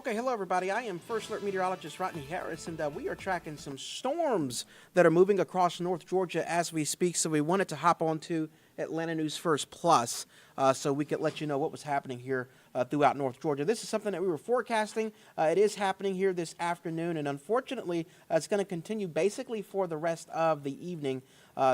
Okay, hello everybody. I am First Alert Meteorologist Rodney Harris, and we are tracking some storms that are moving across North Georgia as we speak. So we wanted to hop on to Atlanta News First Plus so we could let you know what was happening here throughout North Georgia. This is something that we were forecasting. It is happening here this afternoon, and unfortunately, it's going to continue basically for the rest of the evening.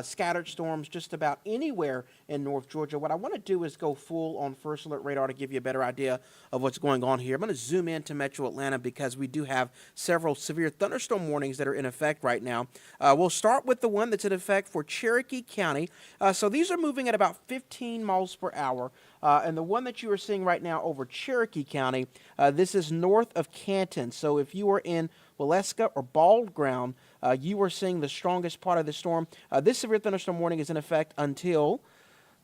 Scattered storms just about anywhere in North Georgia. What I want to do is go full on First Alert Radar to give you a better idea of what's going on here. I'm going to zoom into Metro Atlanta because we do have several severe thunderstorm warnings that are in effect right now. We'll start with the one that's in effect for Cherokee County. So these are moving at about 15 miles per hour. And the one that you are seeing right now over Cherokee County, this is north of Canton. So if you are in Waleska or Bald Ground, you are seeing the strongest part of the storm. This severe thunderstorm warning is in effect until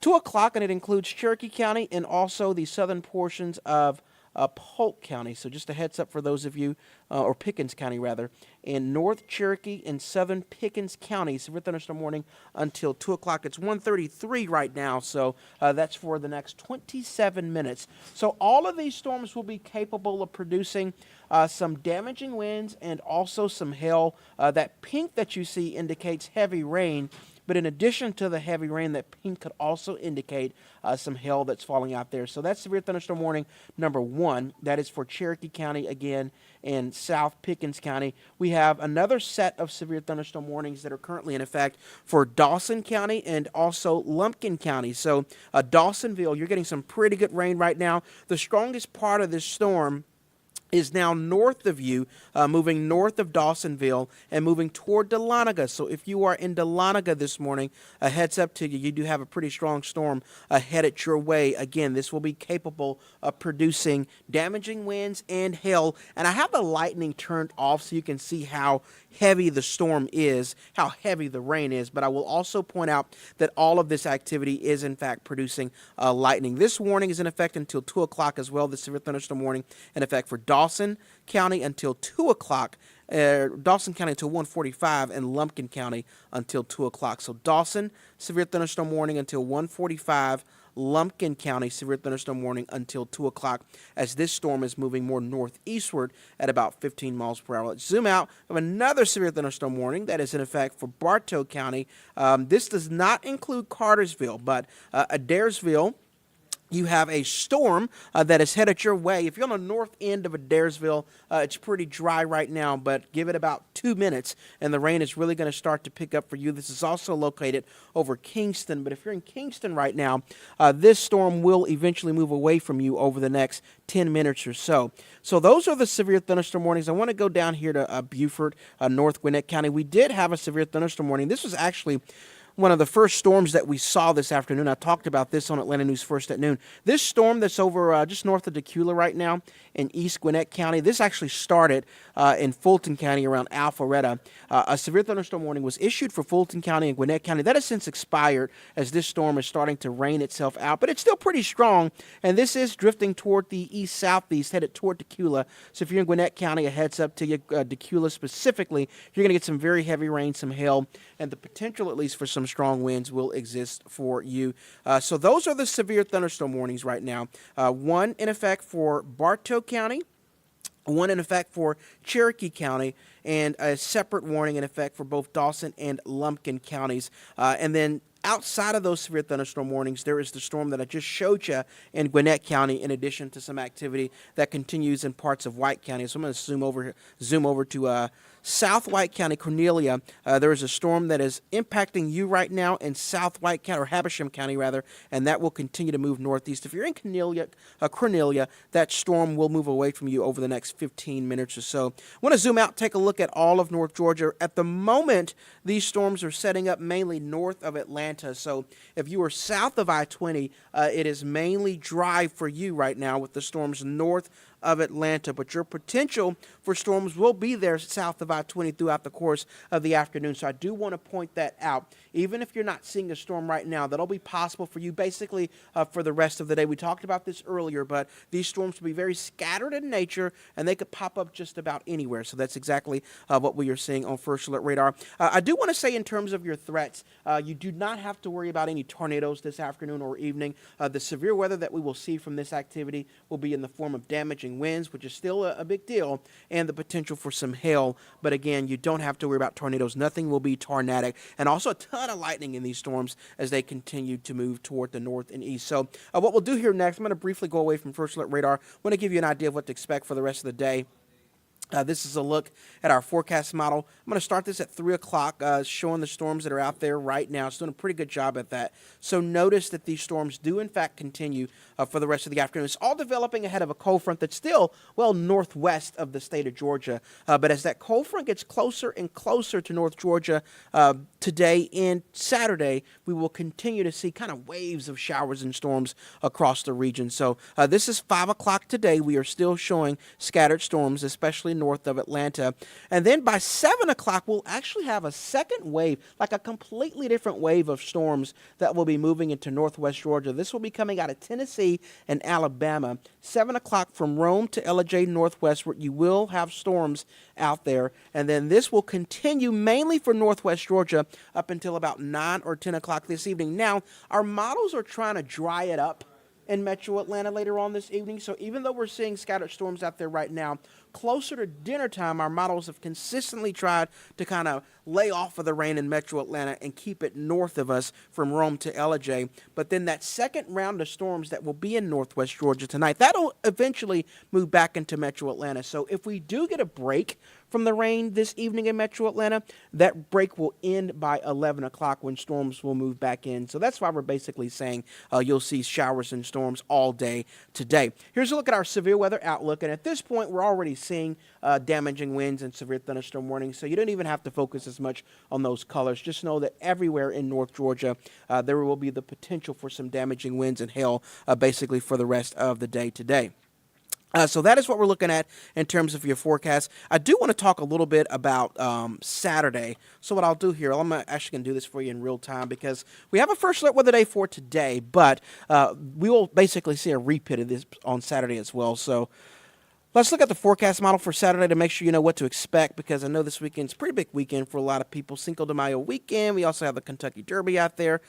2 o'clock, and it includes Cherokee County and also the southern portions of Polk County. So just a heads up for those of you, or Pickens County rather, in North Cherokee and southern Pickens County, severe thunderstorm warning until 2 o'clock. It's 1:33 right now, so that's for the next 27 minutes. So all of these storms will be capable of producing some damaging winds and also some hail. That pink that you see indicates heavy rain. But in addition to the heavy rain, that pink could also indicate some hail that's falling out there. So that's severe thunderstorm warning number 1. That is for Cherokee County again and South Pickens County. We have another set of severe thunderstorm warnings that are currently in effect for Dawson County and also Lumpkin County. So Dawsonville, you're getting some pretty good rain right now. The strongest part of this storm is now north of you, moving north of Dawsonville and moving toward Dahlonega. So if you are in Dahlonega this morning, a heads up to you, you do have a pretty strong storm headed your way. Again, this will be capable of producing damaging winds and hail. And I have the lightning turned off so you can see how heavy the storm is, how heavy the rain is. But I will also point out that all of this activity is in fact producing lightning. This warning is in effect until 2 o'clock as well. The severe thunderstorm warning in effect for Dawson County until 2 o'clock, Dawson County until 1:45, and Lumpkin County until 2 o'clock. So Dawson, severe thunderstorm warning until 1:45, Lumpkin County, severe thunderstorm warning until 2 o'clock as this storm is moving more northeastward at about 15 miles per hour. Let's zoom out of another severe thunderstorm warning that is in effect for Bartow County. This does not include Cartersville, but Adairsville. You have a storm that is headed your way. If you're on the north end of Adairsville, it's pretty dry right now, but give it about 2 minutes, and the rain is really going to start to pick up for you. This is also located over Kingston, but if you're in Kingston right now, this storm will eventually move away from you over the next 10 minutes or so. So those are the severe thunderstorm warnings. I want to go down here to Beaufort, North Gwinnett County. We did have a severe thunderstorm warning. This was actually one of the first storms that we saw this afternoon. I talked about this on Atlanta News First at noon. This storm that's over just north of Decula right now in East Gwinnett County, this actually started in Fulton County around Alpharetta. A severe thunderstorm warning was issued for Fulton County and Gwinnett County. That has since expired as this storm is starting to rain itself out, but it's still pretty strong, and this is drifting toward the east-southeast, headed toward Decula. So if you're in Gwinnett County, a heads up to you, Decula specifically, you're going to get some very heavy rain, some hail, and the potential at least for some strong winds will exist for you. So those are the severe thunderstorm warnings right now. One in effect for Bartow County, one in effect for Cherokee County, and a separate warning in effect for both Dawson and Lumpkin counties. And then outside of those severe thunderstorm warnings, there is the storm that I just showed you in Gwinnett County, in addition to some activity that continues in parts of White County. So I'm going to zoom over to South White County, Cornelia. There is a storm that is impacting you right now in South White County, or Habersham County rather, and that will continue to move northeast. If you're in Cornelia, that storm will move away from you over the next 15 minutes or so. I want to zoom out, take a look at all of North Georgia. At the moment, these storms are setting up mainly north of Atlanta. So if you are south of I-20, it is mainly dry for you right now with the storms north of Atlanta, but your potential for storms will be there south of I-20 throughout the course of the afternoon. So I do want to point that out. Even if you're not seeing a storm right now, that'll be possible for you basically for the rest of the day. We talked about this earlier, but these storms will be very scattered in nature, and they could pop up just about anywhere. So that's exactly what we are seeing on First Alert Radar. I do want to say in terms of your threats, you do not have to worry about any tornadoes this afternoon or evening. The severe weather that we will see from this activity will be in the form of damaging damaging winds, which is still a big deal, and the potential for some hail. But again, you don't have to worry about tornadoes. Nothing will be tornadic. And also a ton of lightning in these storms as they continue to move toward the north and east. So what we'll do here next, I'm going to briefly go away from First Alert Radar. I want to give you an idea of what to expect for the rest of the day. This is a look at our forecast model. I'm going to start this at 3 o'clock, showing the storms that are out there right now. It's doing a pretty good job at that. So notice that these storms do, in fact, continue for the rest of the afternoon. It's all developing ahead of a cold front that's still, well, northwest of the state of Georgia. But as that cold front gets closer and closer to North Georgia today and Saturday, we will continue to see kind of waves of showers and storms across the region. So this is 5 o'clock today. We are still showing scattered storms, especially north of Atlanta. And then by 7 o'clock, we'll actually have a second wave, like a completely different wave of storms that will be moving into northwest Georgia. This will be coming out of Tennessee and Alabama. 7 o'clock from Rome to Ellijay northwestward, you will have storms out there. And then this will continue mainly for northwest Georgia up until about 9 or 10 o'clock this evening. Now, our models are trying to dry it up in metro Atlanta later on this evening. So even though we're seeing scattered storms out there right now, closer to dinner time, our models have consistently tried to kind of lay off of the rain in metro Atlanta and keep it north of us from Rome to Ellijay. But then that second round of storms that will be in northwest Georgia tonight, that'll eventually move back into metro Atlanta. So if we do get a break from the rain this evening in metro Atlanta, that break will end by 11 o'clock when storms will move back in. So that's why we're basically saying you'll see showers and storms all day today. Here's a look at our severe weather outlook. And at this point, we're already seeing damaging winds and severe thunderstorm warnings. So you don't even have to focus as much on those colors. Just know that everywhere in North Georgia, there will be the potential for some damaging winds and hail basically for the rest of the day today. So that is what we're looking at in terms of your forecast. I do want to talk a little bit about Saturday. So what I'll do here, I'm actually going to do this for you in real time because we have a first alert weather day for today, but we will basically see a repeat of this on Saturday as well. So let's look at the forecast model for Saturday to make sure you know what to expect, because I know this weekend's a pretty big weekend for a lot of people. Cinco de Mayo weekend. We also have the Kentucky Derby out there.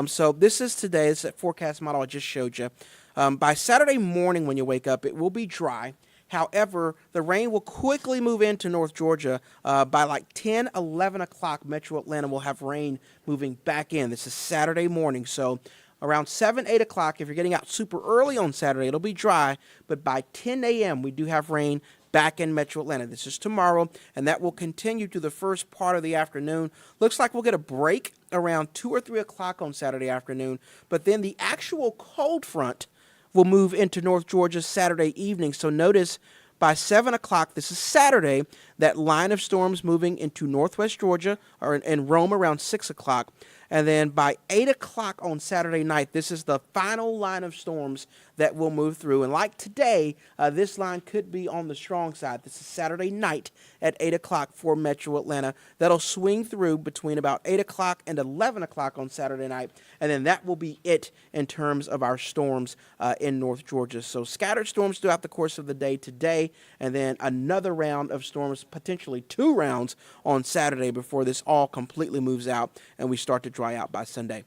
So this is today. It's that forecast model I just showed you. By Saturday morning when you wake up, it will be dry. However, the rain will quickly move into North Georgia. By like 10, 11 o'clock, metro Atlanta will have rain moving back in. This is Saturday morning. So around 7, 8 o'clock, if you're getting out super early on Saturday, it'll be dry. But by 10 a.m., we do have rain back in metro Atlanta. This is tomorrow, and that will continue to the first part of the afternoon. Looks like we'll get a break around 2 or 3 o'clock on Saturday afternoon. But then the actual cold front will move into North Georgia Saturday evening. So notice by 7 o'clock, this is Saturday, that line of storms moving into northwest Georgia or in Rome around 6 o'clock. And then by 8 o'clock on Saturday night, this is the final line of storms that will move through. And like today, this line could be on the strong side. This is Saturday night at 8 o'clock for metro Atlanta. That'll swing through between about 8 o'clock and 11 o'clock on Saturday night. And then that will be it in terms of our storms in North Georgia. So scattered storms throughout the course of the day today, and then another round of storms, potentially 2 rounds on Saturday before this all completely moves out and we start to dry out by Sunday.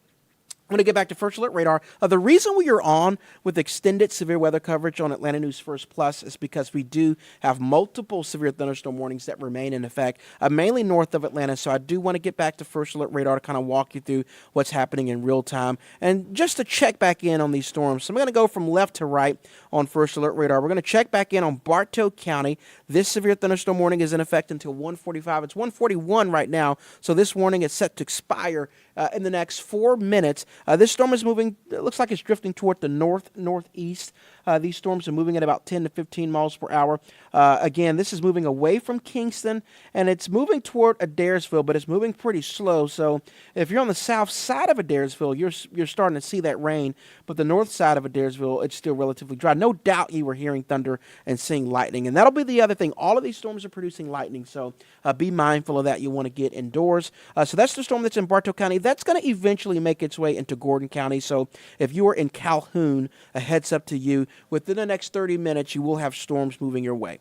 I'm going to get back to First Alert Radar. The reason we are on with extended severe weather coverage on Atlanta News First Plus is because we do have multiple severe thunderstorm warnings that remain in effect, mainly north of Atlanta. So I do want to get back to First Alert Radar to kind of walk you through what's happening in real time and just to check back in on these storms. So I'm going to go from left to right on First Alert Radar. We're going to check back in on Bartow County. This severe thunderstorm warning is in effect until 1:45. It's 1:41 right now, so this warning is set to expire in the next 4 minutes. This storm is moving, it looks like it's drifting toward the northeast. These storms are moving at about 10 to 15 miles per hour. Again, this is moving away from Kingston, and it's moving toward Adairsville, but it's moving pretty slow. So if you're on the south side of Adairsville, you're starting to see that rain, but the north side of Adairsville, it's still relatively dry. No doubt you were hearing thunder and seeing lightning, and that'll be the other thing. All of these storms are producing lightning, so be mindful of that. You want to get indoors. So that's the storm that's in Bartow County. That's going to eventually make its way into Gordon County. So if you are in Calhoun, a heads up to you. Within the next 30 minutes, you will have storms moving your way.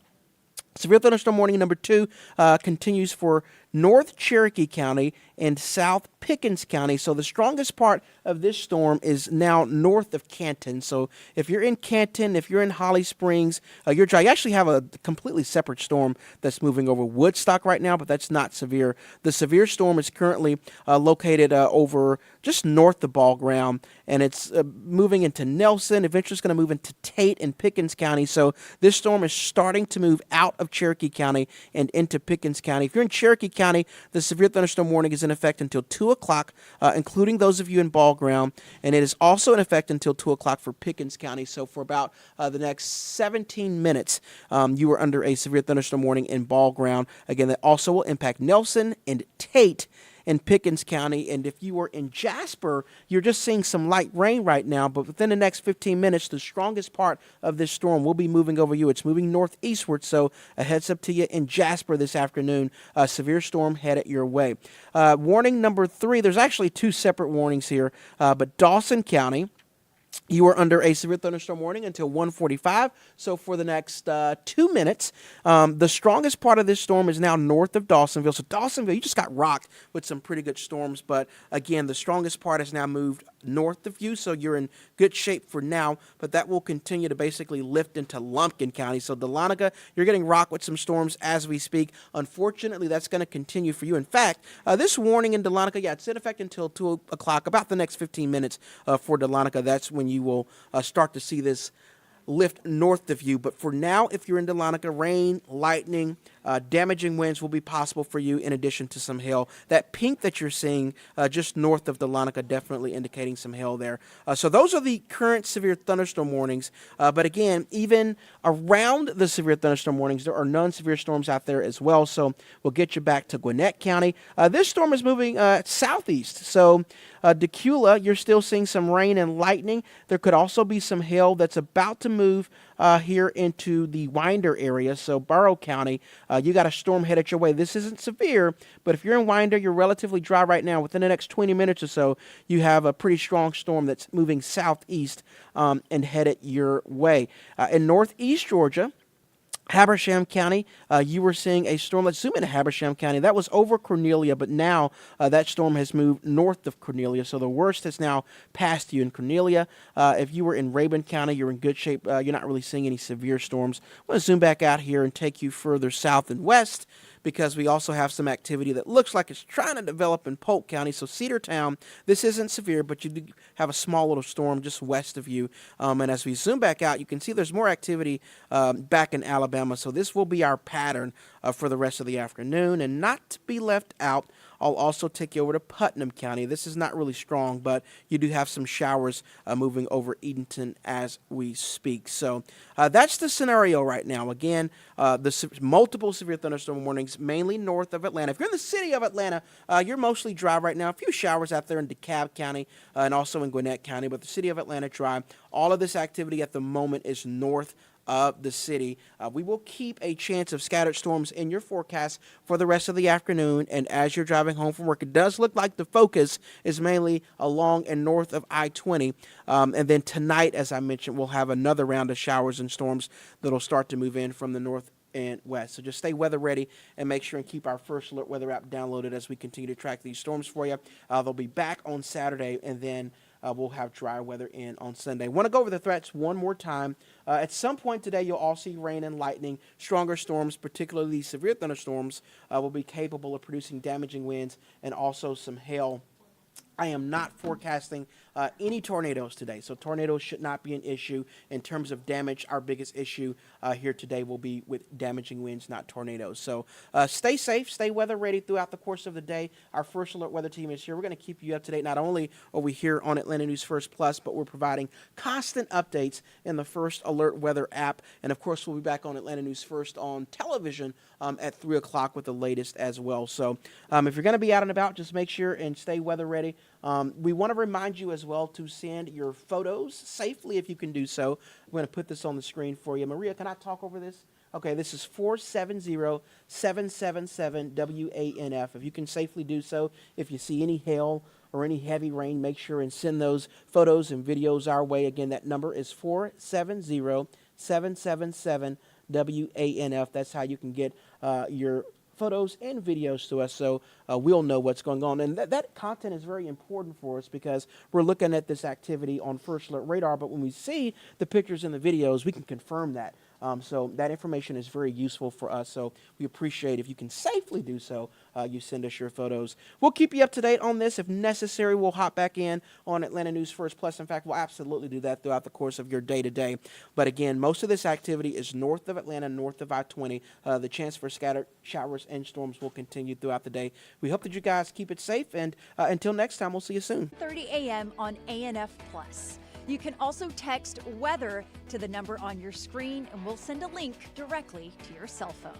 Severe thunderstorm warning number 2 continues for North Cherokee County and South Pickens County. So the strongest part of this storm is now north of Canton. So if you're in Canton, if you're in Holly Springs, you're dry. You actually have a completely separate storm that's moving over Woodstock right now, but that's not severe. The severe storm is currently located over just north of Ball Ground, and it's moving into Nelson. Eventually it's going to move into Tate and Pickens County. So this storm is starting to move out of Cherokee County and into Pickens County. If you're in Cherokee County, the severe thunderstorm warning is in effect until 2 o'clock, including those of you in Ball Ground, and it is also in effect until 2 o'clock for Pickens County. So for about the next 17 minutes, you are under a severe thunderstorm warning in Ball Ground. Again, that also will impact Nelson and Tate in Pickens County. And if you are in Jasper, you're just seeing some light rain right now, but within the next 15 minutes, the strongest part of this storm will be moving over you. It's moving northeastward, so a heads up to you in Jasper this afternoon. A severe storm headed your way. Warning number 3, there's actually 2 separate warnings here, but Dawson County, you are under a severe thunderstorm warning until 1:45. So for the next 2 minutes, the strongest part of this storm is now north of Dawsonville. So Dawsonville, you just got rocked with some pretty good storms. But again, the strongest part has now moved north of you. So you're in good shape for now. But that will continue to basically lift into Lumpkin County. So Dahlonega, you're getting rocked with some storms as we speak. Unfortunately, that's going to continue for you. In fact, this warning in Dahlonega, it's in effect until 2 o'clock, about the next 15 minutes for Dahlonega. That's when you will start to see this lift north of you. But for now, if you're in Dahlonega, rain, lightning, damaging winds will be possible for you in addition to some hail. That pink that you're seeing just north of Dahlonega definitely indicating some hail there. So those are the current severe thunderstorm warnings. But again, even around the severe thunderstorm warnings, there are non-severe storms out there as well. So we'll get you back to Gwinnett County. This storm is moving southeast. So Decula, you're still seeing some rain and lightning. There could also be some hail that's about to move here into the Winder area. So Barrow County, you got a storm headed your way. This isn't severe, but if you're in Winder, you're relatively dry right now. Within the next 20 minutes or so, you have a pretty strong storm that's moving southeast and headed your way. In northeast Georgia, Habersham County, you were seeing a storm. Let's zoom into Habersham County. That was over Cornelia, but now that storm has moved north of Cornelia. So the worst has now passed you in Cornelia. If you were in Rabun County, you're in good shape. You're not really seeing any severe storms. I'm going to zoom back out here and take you further south and west, because we also have some activity that looks like it's trying to develop in Polk County. So Cedartown, this isn't severe, but you do have a small little storm just west of you. And as we zoom back out, you can see there's more activity back in Alabama. So this will be our pattern for the rest of the afternoon. And not to be left out, I'll also take you over to Putnam County. This is not really strong, but you do have some showers moving over Edenton as we speak. So that's the scenario right now. Again, multiple severe thunderstorm warnings, mainly north of Atlanta. If you're in the city of Atlanta, you're mostly dry right now. A few showers out there in DeKalb County and also in Gwinnett County, but the city of Atlanta dry. All of this activity at the moment is north of the city. We will keep a chance of scattered storms in your forecast for the rest of the afternoon. And as you're driving home from work, it does look like the focus is mainly along and north of I-20. And then tonight, as I mentioned, we'll have another round of showers and storms that'll start to move in from the north and west. So just stay weather ready and make sure and keep our First Alert Weather app downloaded as we continue to track these storms for you. They'll be back on Saturday, and then we'll have dry weather in on Sunday. Want to go over the threats one more time. At some point today, you'll all see rain and lightning. Stronger storms, particularly severe thunderstorms, will be capable of producing damaging winds and also some hail. I am not forecasting any tornadoes today, so tornadoes should not be an issue. In terms of damage, our biggest issue here today will be with damaging winds, not tornadoes. So stay safe, stay weather ready throughout the course of the day. Our First Alert Weather team is here. We're going to keep you up to date. Not only are we here on Atlanta News First Plus, but we're providing constant updates in the First Alert Weather app. And of course, we'll be back on Atlanta News First on television at 3 o'clock with the latest as well. So if you're going to be out and about, just make sure and stay weather ready. We want to remind you as well to send your photos safely if you can do so. I'm going to put this on the screen for you. Maria, can I talk over this? Okay, this is 470-777-WANF. If you can safely do so, if you see any hail or any heavy rain, make sure and send those photos and videos our way. Again, that number is 470-777-WANF. That's how you can get your photos and videos to us so we'll know what's going on. And that content is very important for us because we're looking at this activity on First Alert Radar, but when we see the pictures and the videos, we can confirm that. So that information is very useful for us. So we appreciate if you can safely do so. You send us your photos. We'll keep you up to date on this. If necessary, we'll hop back in on Atlanta News First Plus. In fact, we'll absolutely do that throughout the course of your day-to-day. But again, most of this activity is north of Atlanta, north of I-20. The chance for scattered showers and storms will continue throughout the day. We hope that you guys keep it safe. And until next time, we'll see you soon. 30 a.m. on ANF Plus. You can also text weather to the number on your screen, and we'll send a link directly to your cell phone.